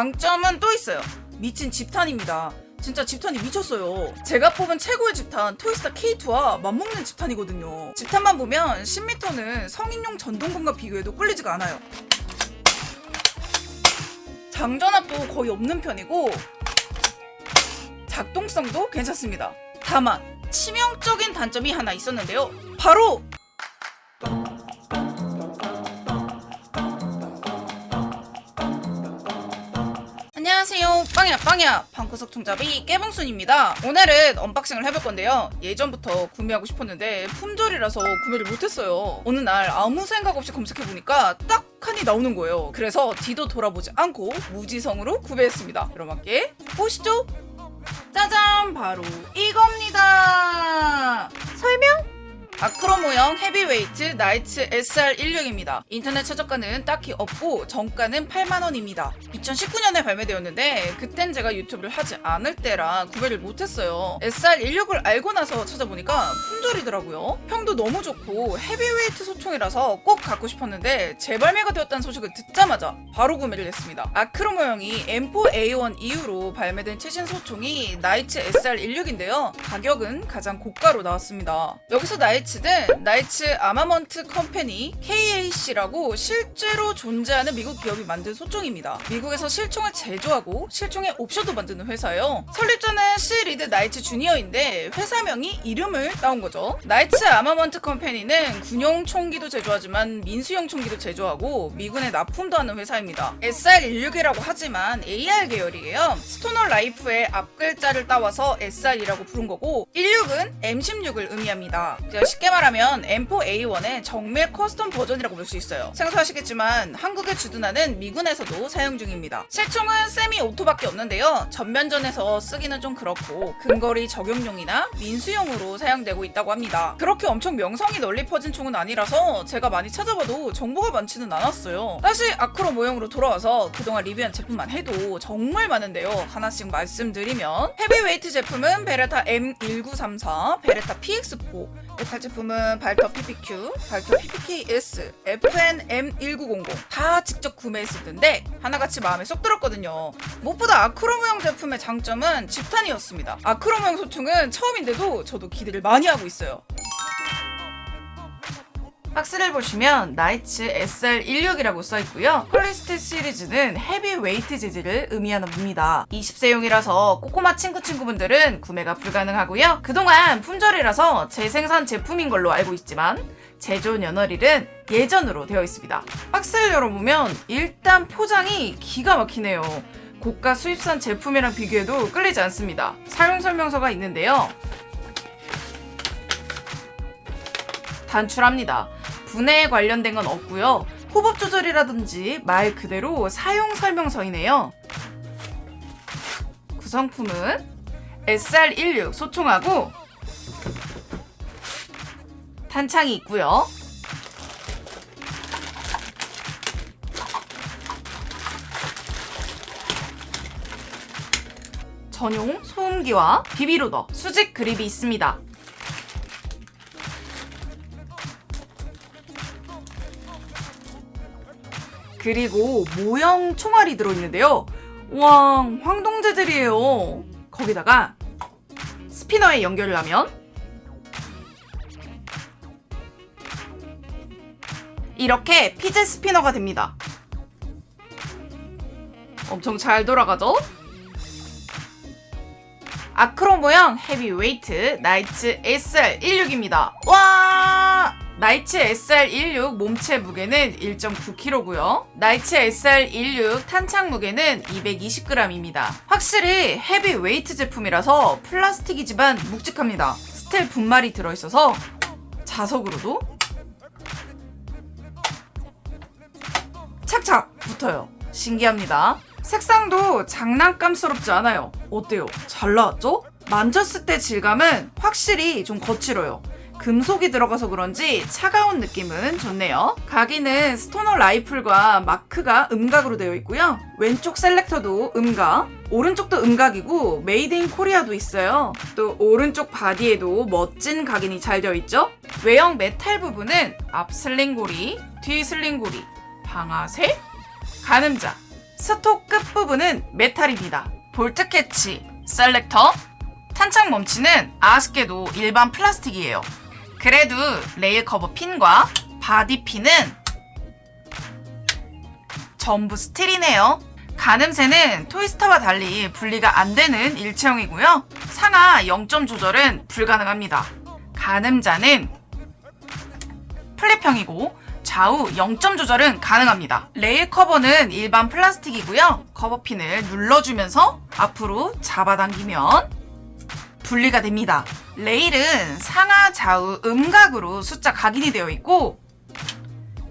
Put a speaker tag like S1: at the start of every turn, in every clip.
S1: 장점은 또 있어요. 미친 집탄입니다. 진짜 집탄이 미쳤어요. 제가 뽑은 최고의 집탄 토이스타 K2와 맞먹는 집탄이거든요. 집탄만 보면 10m는 성인용 전동건과 비교해도 꿀리지가 않아요. 장전압도 거의 없는 편이고 작동성도 괜찮습니다. 다만 치명적인 단점이 하나 있었는데요. 바로 안녕하세요, 빵야 방구석 총잡이 깨봉순입니다. 오늘은 언박싱을 해볼 건데요. 예전부터 구매하고 싶었는데 품절이라서 구매를 못했어요. 어느 날 아무 생각 없이 검색해보니까 딱 칸이 나오는 거예요. 그래서 뒤도 돌아보지 않고 무지성으로 구매했습니다. 여러분 함께 보시죠. 짜잔, 바로 이겁니다. 설명? 아크로 모형 헤비웨이트 나이츠 SR16입니다. 인터넷 최저가는 딱히 없고 정가는 8만원입니다. 2019년에 발매되었는데 그땐 제가 유튜브를 하지 않을 때라 구매를 못했어요. SR16을 알고 나서 찾아보니까 품절이더라고요. 평도 너무 좋고 헤비웨이트 소총이라서 꼭 갖고 싶었는데 재발매가 되었다는 소식을 듣자마자 바로 구매를 했습니다. 아크로 모형이 M4A1 이후로 발매된 최신 소총이 나이츠 SR16인데요. 가격은 가장 고가로 나왔습니다. 여기서 나이츠 아마먼트 컴퍼니 KAC라고 실제로 존재하는 미국 기업이 만든 소총입니다. 미국에서 실총을 제조하고 실총의 옵션도 만드는 회사예요. 설립자는 C 리드 나이츠 주니어인데 회사명이 이름을 따온 거죠. 나이츠 아마먼트 컴퍼니는 군용 총기도 제조하지만 민수용 총기도 제조하고 미군에 납품도 하는 회사입니다. SR16이라고 하지만 AR 계열이에요. 스토너 라이프의 앞글자를 따와서 SR이라고 부른 거고 16은 M16을 의미합니다. 쉽게 말하면 M4A1의 정밀 커스텀 버전이라고 볼 수 있어요. 생소하시겠지만 한국에 주둔하는 미군에서도 사용 중입니다. 실총은 세미 오토밖에 없는데요. 전면전에서 쓰기는 좀 그렇고 근거리 적용용이나 민수용으로 사용되고 있다고 합니다. 그렇게 엄청 명성이 널리 퍼진 총은 아니라서 제가 많이 찾아봐도 정보가 많지는 않았어요. 다시 아크로 모형으로 돌아와서 그동안 리뷰한 제품만 해도 정말 많은데요. 하나씩 말씀드리면 헤비웨이트 제품은 베레타 M1934, 베레타 PX4, 메탈 제품은 발터 PPQ, 발터 PPKS, FN M1900 다 직접 구매했을 텐데 하나같이 마음에 쏙 들었거든요. 무엇보다 아크로 모형 제품의 장점은 집탄이었습니다. 아크로 모형 소총은 처음인데도 저도 기대를 많이 하고 있어요. 박스를 보시면 나이츠 SR16이라고 써있고요. 퀄리스트 시리즈는 헤비웨이트 재질을 의미하는 겁니다. 20세용이라서 꼬꼬마 친구분들은 구매가 불가능하고요. 그동안 품절이라서 재생산 제품인 걸로 알고 있지만 제조 연월일은 예전으로 되어 있습니다. 박스를 열어보면 일단 포장이 기가 막히네요. 고가 수입산 제품이랑 비교해도 끌리지 않습니다. 사용 설명서가 있는데요. 단출합니다. 분해에 관련된 건 없고요. 호법 조절이라든지 말 그대로 사용 설명서이네요. 구성품은 SR16 소총하고 탄창이 있고요. 전용 소음기와 비비로더, 수직 그립이 있습니다. 그리고 모형 총알이 들어있는데요. 와, 황동 재질이에요. 거기다가 스피너에 연결을 하면 이렇게 피제 스피너가 됩니다. 엄청 잘 돌아가죠? 아크로 모형 헤비웨이트 나이츠 SR16입니다. 와! 나이츠 SR16 몸체 무게는 1.9kg고요. 나이츠 SR16 탄창 무게는 220g입니다. 확실히 헤비웨이트 제품이라서 플라스틱이지만 묵직합니다. 스틸 분말이 들어있어서 자석으로도 착착 붙어요. 신기합니다. 색상도 장난감스럽지 않아요. 어때요? 잘 나왔죠? 만졌을 때 질감은 확실히 좀 거칠어요. 금속이 들어가서 그런지 차가운 느낌은 좋네요. 각인은 스토너 라이플과 마크가 음각으로 되어 있고요. 왼쪽 셀렉터도 음각, 오른쪽도 음각이고 메이드 인 코리아도 있어요. 또 오른쪽 바디에도 멋진 각인이 잘 되어 있죠. 외형 메탈 부분은 앞 슬링고리, 뒤 슬링고리, 방아쇠, 가늠자, 스톡 끝부분은 메탈입니다. 볼트 캐치, 셀렉터, 탄창 멈치는 아쉽게도 일반 플라스틱이에요. 그래도 레일 커버 핀과 바디 핀은 전부 스틸이네요. 가늠쇠는 토이스터와 달리 분리가 안 되는 일체형이고요. 상하 0점 조절은 불가능합니다. 가늠자는 플립형이고 좌우 0점 조절은 가능합니다. 레일 커버는 일반 플라스틱이고요. 커버핀을 눌러주면서 앞으로 잡아당기면 분리가 됩니다. 레일은 상하 좌우 음각으로 숫자 각인이 되어 있고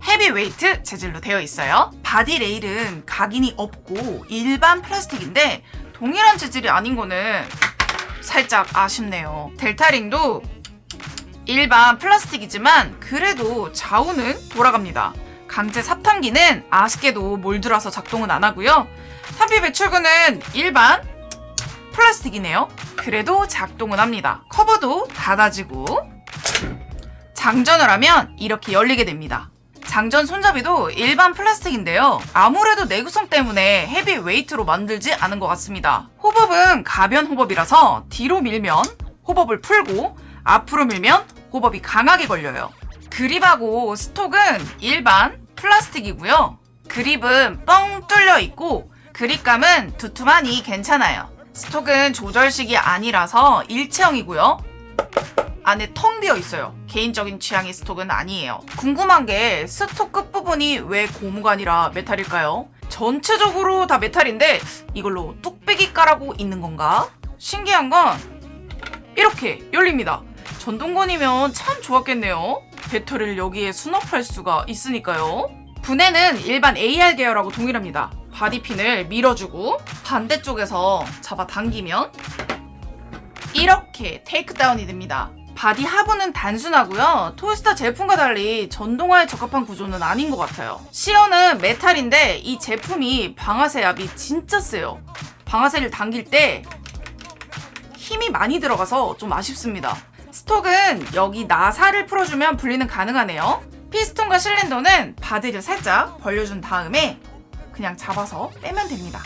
S1: 헤비웨이트 재질로 되어 있어요. 바디 레일은 각인이 없고 일반 플라스틱인데 동일한 재질이 아닌 거는 살짝 아쉽네요. 델타링도 일반 플라스틱이지만 그래도 좌우는 돌아갑니다. 강제 삽탄기는 아쉽게도 몰드라서 작동은 안 하고요. 탄피 배출구는 일반 플라스틱이네요. 그래도 작동은 합니다. 커버도 닫아지고 장전을 하면 이렇게 열리게 됩니다. 장전 손잡이도 일반 플라스틱인데요. 아무래도 내구성 때문에 헤비 웨이트로 만들지 않은 것 같습니다. 호법은 가변 호법이라서 뒤로 밀면 호법을 풀고 앞으로 밀면 호법이 강하게 걸려요. 그립하고 스톡은 일반 플라스틱이고요. 그립은 뻥 뚫려 있고 그립감은 두툼하니 괜찮아요. 스톡은 조절식이 아니라서 일체형이고요. 안에 텅 비어 있어요. 개인적인 취향의 스톡은 아니에요. 궁금한 게 스톡 끝부분이 왜 고무가 아니라 메탈일까요? 전체적으로 다 메탈인데 이걸로 뚝배기 까라고 있는 건가? 신기한 건 이렇게 열립니다. 전동건이면 참 좋았겠네요. 배터리를 여기에 수납할 수가 있으니까요. 분해는 일반 AR 계열하고 동일합니다. 바디핀을 밀어주고 반대쪽에서 잡아당기면 이렇게 테이크다운이 됩니다. 바디 하부는 단순하고요. 토이스터 제품과 달리 전동화에 적합한 구조는 아닌 것 같아요. 시어는 메탈인데 이 제품이 방아쇠 압이 진짜 세요. 방아쇠를 당길 때 힘이 많이 들어가서 좀 아쉽습니다. 스톡은 여기 나사를 풀어주면 분리는 가능하네요. 피스톤과 실린더는 바디를 살짝 벌려준 다음에 그냥 잡아서 빼면 됩니다.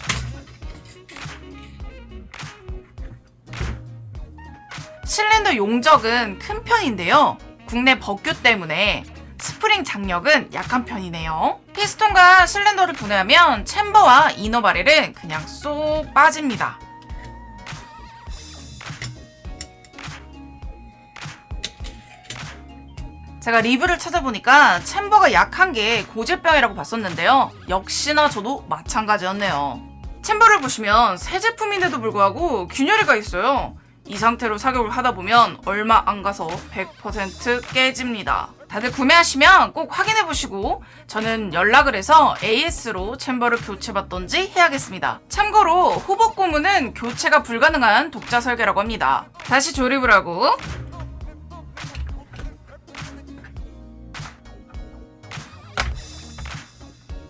S1: 실린더 용적은 큰 편인데요. 국내 법규 때문에 스프링 장력은 약한 편이네요. 피스톤과 실린더를 분해하면 챔버와 이너 바렐은 그냥 쏙 빠집니다. 제가 리뷰를 찾아보니까 챔버가 약한 게 고질병이라고 봤었는데요. 역시나 저도 마찬가지였네요. 챔버를 보시면 새 제품인데도 불구하고 균열이가 있어요. 이 상태로 사격을 하다 보면 얼마 안 가서 100% 깨집니다. 다들 구매하시면 꼭 확인해보시고 저는 연락을 해서 AS로 챔버를 교체받던지 해야겠습니다. 참고로 호법 고무는 교체가 불가능한 독자 설계라고 합니다. 다시 조립을 하고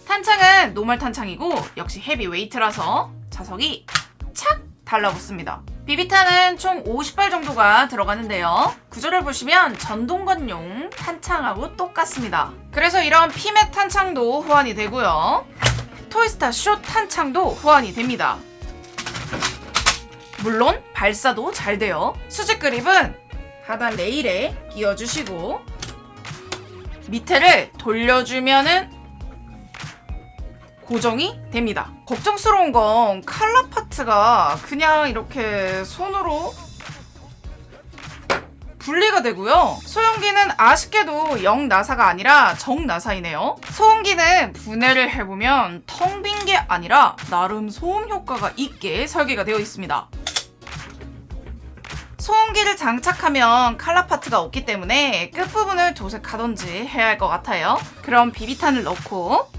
S1: 탄창은 노멀 탄창이고 역시 헤비 웨이트라서 자석이 착 달라붙습니다. 비비탄은 총 50발 정도가 들어가는데요. 구조를 보시면 전동건용 탄창하고 똑같습니다. 그래서 이런 피맥 탄창도 호환이 되고요. 토이스타 숏 탄창도 호환이 됩니다. 물론 발사도 잘 돼요. 수직 그립은 하단 레일에 끼워주시고 밑에를 돌려주면은 고정이 됩니다. 걱정스러운 건 칼라 파트가 그냥 이렇게 손으로 분리가 되고요. 소형기는 아쉽게도 영나사가 아니라 정나사이네요. 소음기는 분해를 해보면 텅 빈 게 아니라 나름 소음 효과가 있게 설계가 되어 있습니다. 소음기를 장착하면 칼라 파트가 없기 때문에 끝부분을 도색하던지 해야 할 것 같아요. 그럼 비비탄을 넣고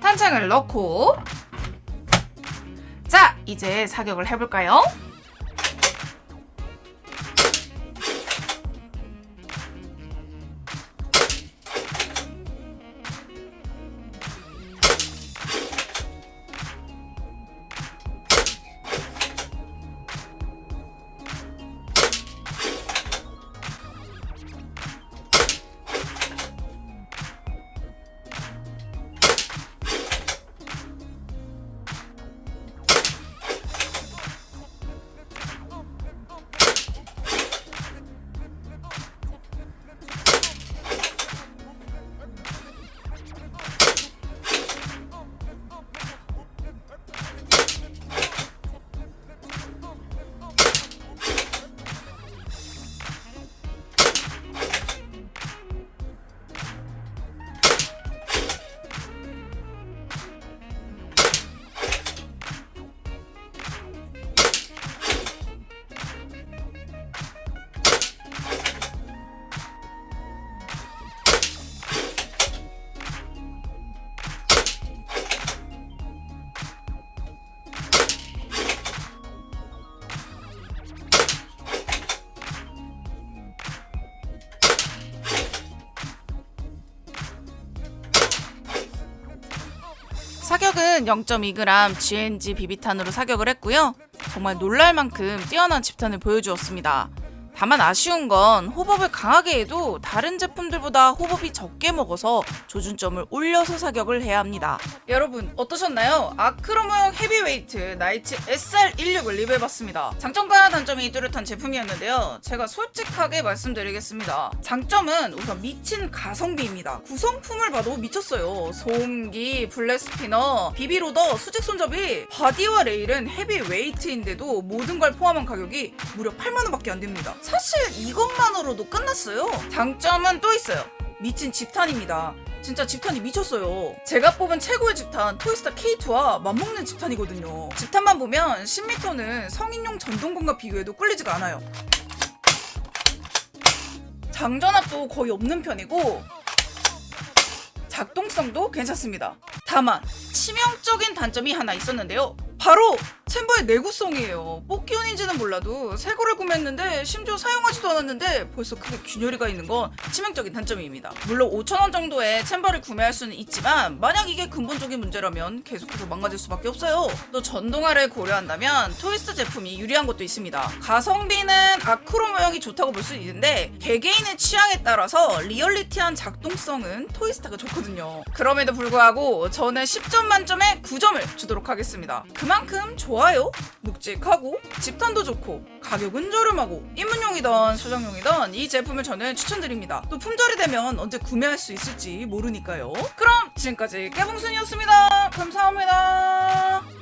S1: 탄창을 넣고 자, 이제 사격을 해볼까요? 사격은 0.2g GNG 비비탄으로 사격을 했고요. 정말 놀랄 만큼 뛰어난 집탄을 보여주었습니다. 다만 아쉬운 건 호법을 강하게 해도 다른 제품들보다 호법이 적게 먹어서 조준점을 올려서 사격을 해야 합니다. 여러분 어떠셨나요? 아크로모형 헤비웨이트 나이츠 SR16을 리뷰해봤습니다. 장점과 단점이 뚜렷한 제품이었는데요. 제가 솔직하게 말씀드리겠습니다. 장점은 우선 미친 가성비입니다. 구성품을 봐도 미쳤어요. 소음기, 블랙스피너, 비비로더, 수직 손잡이, 바디와 레일은 헤비웨이트인데도 모든 걸 포함한 가격이 무려 8만원밖에 안 됩니다. 사실 이것만으로도 끝났어요. 장점은 또 있어요. 미친 집탄입니다. 진짜 집탄이 미쳤어요. 제가 뽑은 최고의 집탄 토이스타 K2와 맞먹는 집탄이거든요. 집탄만 보면 10m는 성인용 전동건과 비교해도 꿀리지가 않아요. 장전압도 거의 없는 편이고 작동성도 괜찮습니다. 다만 치명적인 단점이 하나 있었는데요. 바로 챔버의 내구성이에요. 뽑기운인지는 몰라도 새 거를 구매했는데 심지어 사용하지도 않았는데 벌써 크게 균열이가 있는 건 치명적인 단점입니다. 물론 5,000원 정도의 챔버를 구매할 수는 있지만 만약 이게 근본적인 문제라면 계속해서 망가질 수밖에 없어요. 또 전동화를 고려한다면 토이스타 제품이 유리한 것도 있습니다. 가성비는 아크로 모형이 좋다고 볼 수 있는데 개개인의 취향에 따라서 리얼리티한 작동성은 토이스타가 좋거든요. 그럼에도 불구하고 저는 10점 만점에 9점을 주도록 하겠습니다. 그만큼 좋아요, 묵직하고 집탄도 좋고 가격은 저렴하고 입문용이던 소장용이던 이 제품을 저는 추천드립니다. 또 품절이 되면 언제 구매할 수 있을지 모르니까요. 그럼 지금까지 깨봉순이었습니다. 감사합니다.